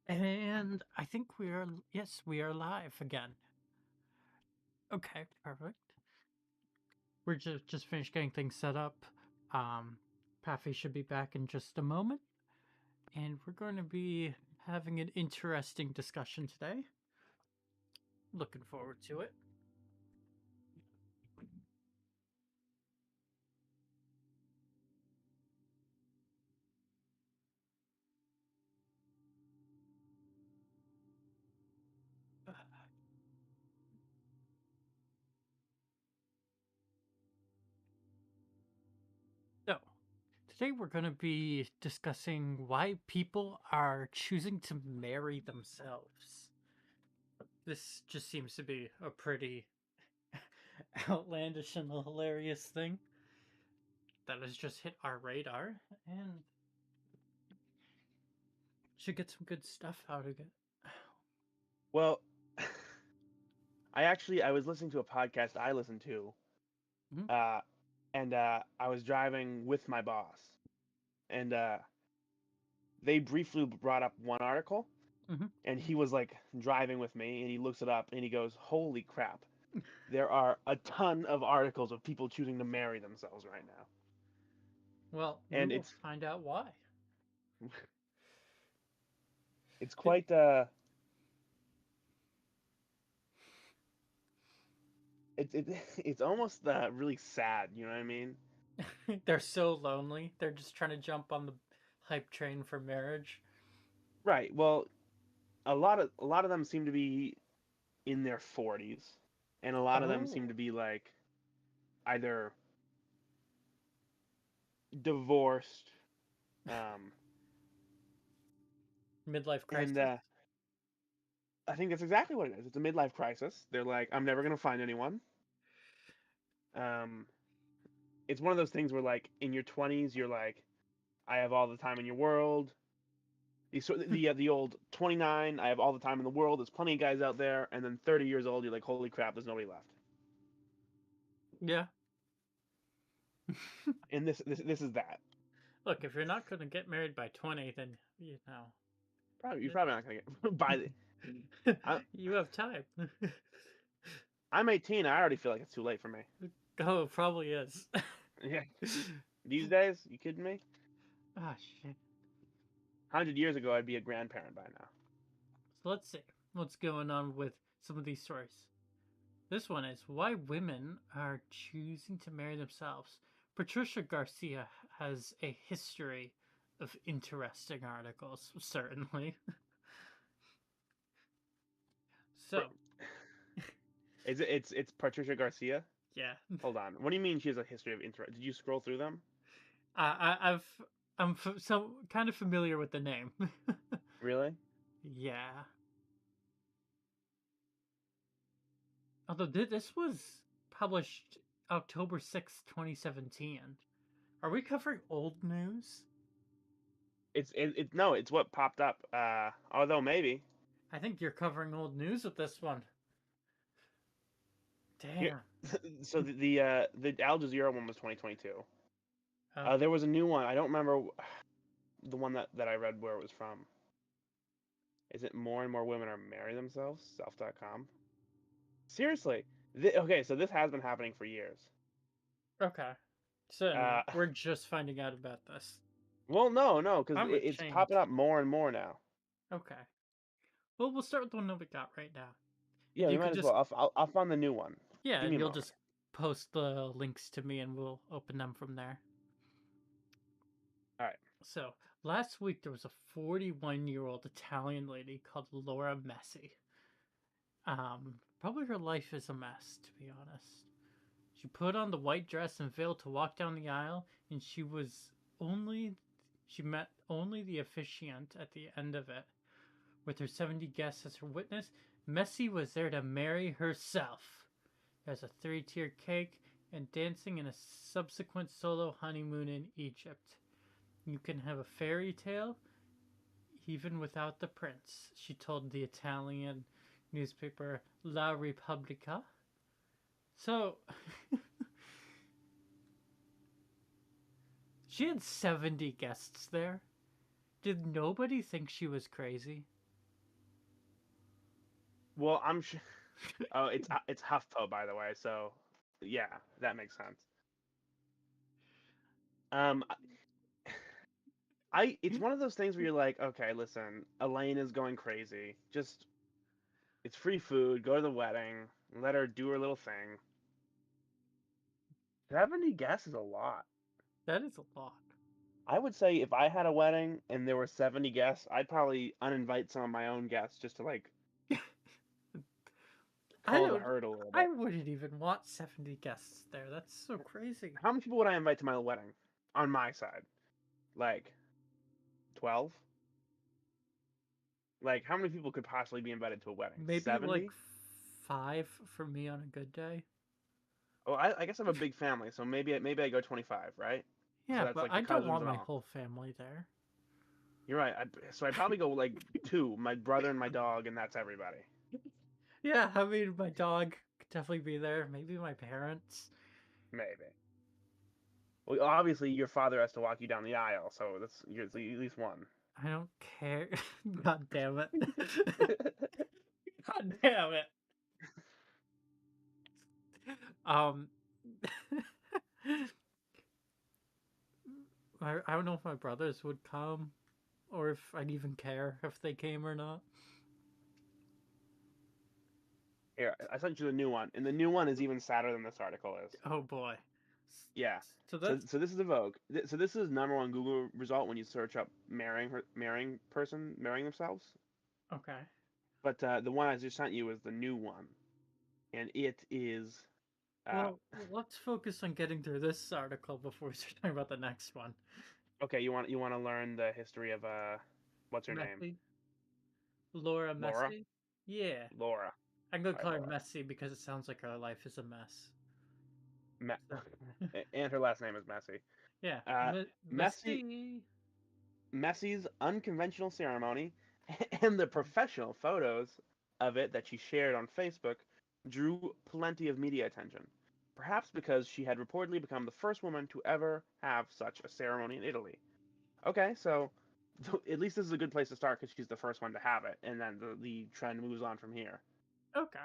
And I think yes, we are live again. Okay, perfect. We're just finished getting things set up. Um, Paffy should be back in just a moment, and we're going to be having an interesting discussion today. Looking forward to it. So, today we're going to be discussing why people are choosing to marry themselves. This just seems to be a pretty outlandish and hilarious thing that has just hit our radar and should get some good stuff out of it. Well, I was listening to a podcast I listened to, Mhm, uh, and I was driving with my boss, and they briefly brought up one article, mhm. and he was like driving with me, and he looks it up, and he goes, "Holy crap! There are a ton of articles of people choosing to marry themselves right now," Well, we and will find out why. it's Th- quite it's almost really sad. You know what I mean? They're so lonely. They're just trying to jump on the hype train for marriage. Right. Well, a lot of them seem to be in their 40s, and a lot of them seem Oh, to be like either divorced, um, midlife and crisis. I think that's exactly what it is. It's a midlife crisis. They're like, I'm never gonna find anyone. Um, it's one of those things where like in your 20s, you're like, I have all the time in your world. The old 29, I have all the time in the world. There's plenty of guys out there, and then 30 years old, you're like, holy crap, there's nobody left. Yeah. And this is that. Look, if you're not going to get married by 20, then, You're probably not gonna get by the. I, you have time. I'm 18. I already feel like it's too late for me. Oh, it probably is. Yeah. These days, you kidding me? Ah, shit. 100 years ago, I'd be a grandparent by now. So let's see what's going on with some of these stories. This one is why women are choosing to marry themselves. Patricia Garcia has a history of interesting articles, certainly. For, So, it's Patricia Garcia. yeah, Hold on. What do you mean she has a history of interest? Did you scroll through them? I've so kind of familiar with the name. Really? Yeah, although this was published October 6th, 2017. Are we covering old news? No, it's what popped up. Although maybe I think you're covering old news with this one. here. Damn. So the Al Jazeera one was 2022. Oh. There was a new one. I don't remember the one that I read where it was from. Is it more and more women are marrying themselves? Self.com. Seriously. Okay, so this has been happening for years. Okay. So Uh, we're just finding out about this. well, no, because I'm it's popping ashamed. up more and more now. Okay. Well, we'll start with the one that we got right now. If Yeah, we you might could as just, well. I'll find the new one. yeah, Give me and a you'll moment. just post the links to me and we'll open them from there. All right. So, last week there was a 41-year-old Italian lady called Laura Messi. Probably her life is a mess, to be honest. She put on the white dress and veil to walk down the aisle, and only, she met only the officiant at the end of it. With her 70 guests as her witness, Messi was there to marry herself. There's a three-tier cake and dancing in a subsequent solo honeymoon in Egypt. You can have a fairy tale even without the prince, she told the Italian newspaper La Repubblica. So, she had 70 guests there. Did nobody think she was crazy? Well, I'm sure. Oh, it's HuffPo, by the way. So, yeah, that makes sense. Um, it's one of those things where you're like, okay, listen, Elaine is going crazy. Just it's free food. Go to the wedding. Let her do her little thing. 70 guests is a lot. That is a lot. I would say if I had a wedding and there were 70 guests, I'd probably uninvite some of my own guests just to like I cull the don't. herd a little I bit. wouldn't even want 70 guests there. That's so crazy. How many people would I invite to my wedding on my side? Like 12? Like how many people could possibly be invited to a wedding? Maybe like 70? 5 for me on a good day. Oh, I guess I have a big family, so maybe I go 25, right? So Yeah, that's but like the I don't cousins want and my all. whole family there. You're right. So I'd probably go like two, my brother and my dog, and that's everybody. Yeah, I mean, my dog could definitely be there. Maybe my parents. Maybe. Well, obviously your father has to walk you down the aisle, so you're at least one. I don't care. God damn it. God damn it. Um, I don't know if my brothers would come, or if I'd even care if they came or not. Here, I sent you the new one, and the new one is even sadder than this article is. Oh boy. Yeah. So So that's so this is the Vogue. So this is #1 Google result when you search up marrying person marrying themselves. okay. But the one I just sent you is the new one, and it is. Uh, Well, let's focus on getting through this article before we start talking about the next one. okay, you want to learn the history of what's her name? Messi? Laura Laura. Messi? Yeah. Laura. I'm gonna All right, call her Laura. Messi because it sounds like her life is a mess. Me- So, and her last name is Messi. yeah. Uh, Messi Messi. Messi's unconventional ceremony and the professional photos of it that she shared on Facebook drew plenty of media attention. Perhaps because she had reportedly become the first woman to ever have such a ceremony in Italy. Okay, so at least this is a good place to start because she's the first one to have it, and then the trend moves on from here. Okay.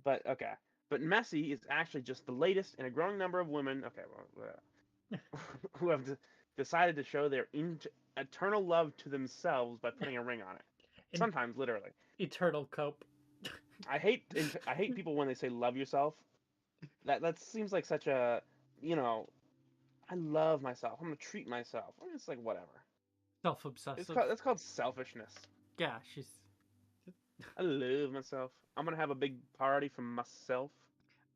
But okay, but Messi is actually just the latest in a growing number of women. Okay, well, who have decided to show their eternal love to themselves by putting a ring on it. An Sometimes, literally. eternal cope. I hate people when they say love yourself. That seems like such a you know. I love myself. I'm gonna treat myself. I'm just like whatever. Self-obsessive. That's called selfishness. Yeah, she's. I love myself. I'm gonna have a big party for myself.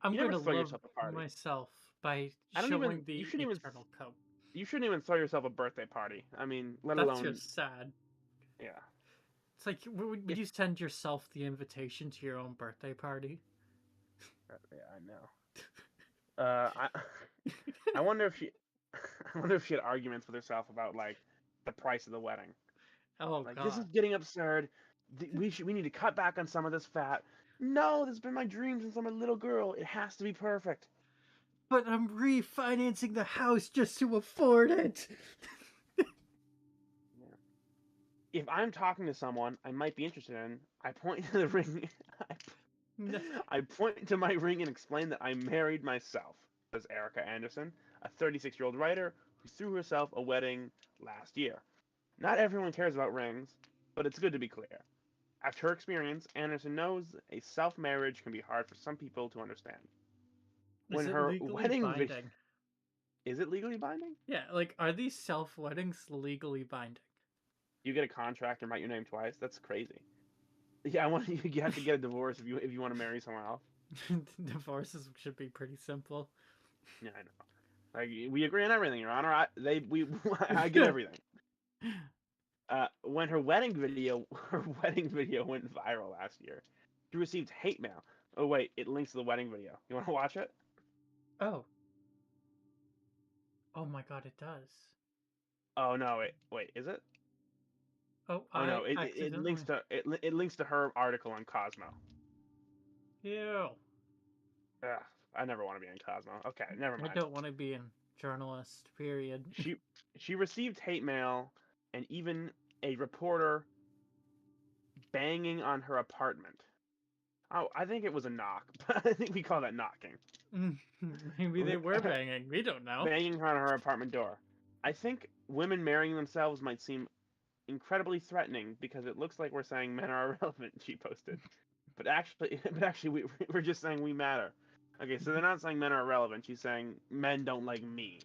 I'm You never gonna throw love yourself a party. myself by I don't even. showing the eternal cope. You shouldn't even throw yourself a birthday party. I mean, let That's alone. just sad. Yeah. It's like, would you send yourself the invitation to your own birthday party? Yeah, I know. I wonder if she, I wonder if she had arguments with herself about like the price of the wedding. Oh Like this is god. getting absurd. We need to cut back on some of this fat. No, this has been my dream since I'm a little girl. It has to be perfect. But I'm refinancing the house just to afford it. Yeah. If I'm talking to someone I might be interested in, I point to the ring. No. I point to my ring and explain that I married myself, says Erica Anderson, a 36-year-old writer who threw herself a wedding last year. Not everyone cares about rings, but it's good to be clear. After her experience, Anderson knows a self-marriage can be hard for some people to understand. Is When it her legally wedding video... binding? Is it legally binding? Yeah, like, are these self weddings legally binding? You get a contract and write your name twice? That's crazy. Yeah, I want you have to get a divorce if you want to marry someone else. Divorces should be pretty simple. Yeah, I know. Like we agree on everything, Your Honor. I get everything. When her wedding video went viral last year, she received hate mail. Oh wait, it links to the wedding video. You want to watch it? Oh. Oh my god, it does. Oh no, wait, is it? Oh, Oh no, I it links accidentally. to it links to her article on Cosmo. Ew. Ugh, I never want to be on Cosmo. Okay, never I mind. don't want to be a journalist, period. She she received hate mail and even a reporter banging on her apartment. Oh, I think it was a knock. But I think we call that knocking. Maybe they were banging. We don't know. Banging on her apartment door. I think women marrying themselves might seem incredibly threatening because it looks like we're saying men are irrelevant. She posted, but actually, we're just saying we matter. Okay, so they're not saying men are irrelevant. She's saying men don't like me.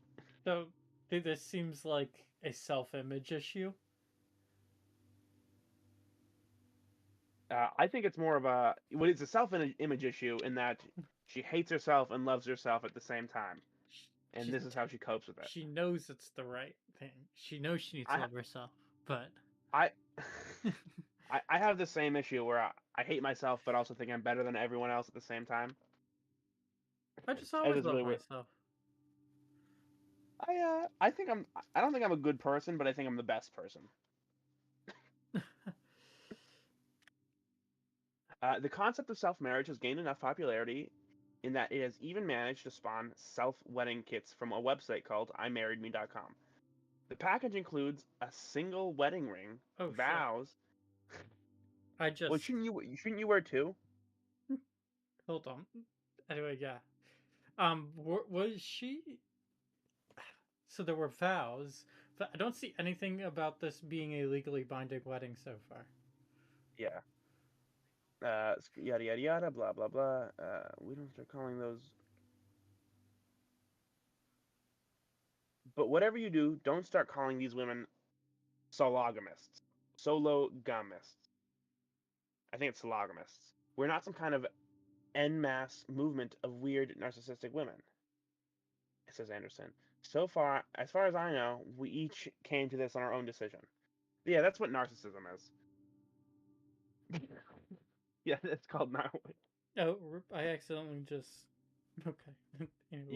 So this seems like a self-image issue. I think it's more of a well, it's a self-image issue in that she hates herself and loves herself at the same time, and She this is how she copes with it. she knows it's the right thing. She knows she needs to I love herself, but I I have the same issue where I hate myself, but also think I'm better than everyone else at the same time. I just It always is love really weird. myself. I think I don't think I'm a good person, but I think I'm the best person. The concept of self-marriage has gained enough popularity in that it has even managed to spawn self-wedding kits from a website called imarriedme.com. The package includes a single wedding ring, Oh shit! vows. I Well, just shouldn't you wear two? hold on. Anyway, yeah. Was she? So there were vows, but I don't see anything about this being a legally binding wedding so far. Yeah. Yada yada yada. Blah blah blah. We don't start calling those. But whatever you do, don't start calling these women sologamists. Sologamists. I think it's sologamists. We're not some kind of en masse movement of weird narcissistic women, says Anderson. So far, as far as I know, we each came to this on our own decision. Yeah, that's what narcissism is. Yeah, it's called not. Oh, I accidentally just okay. Anyway,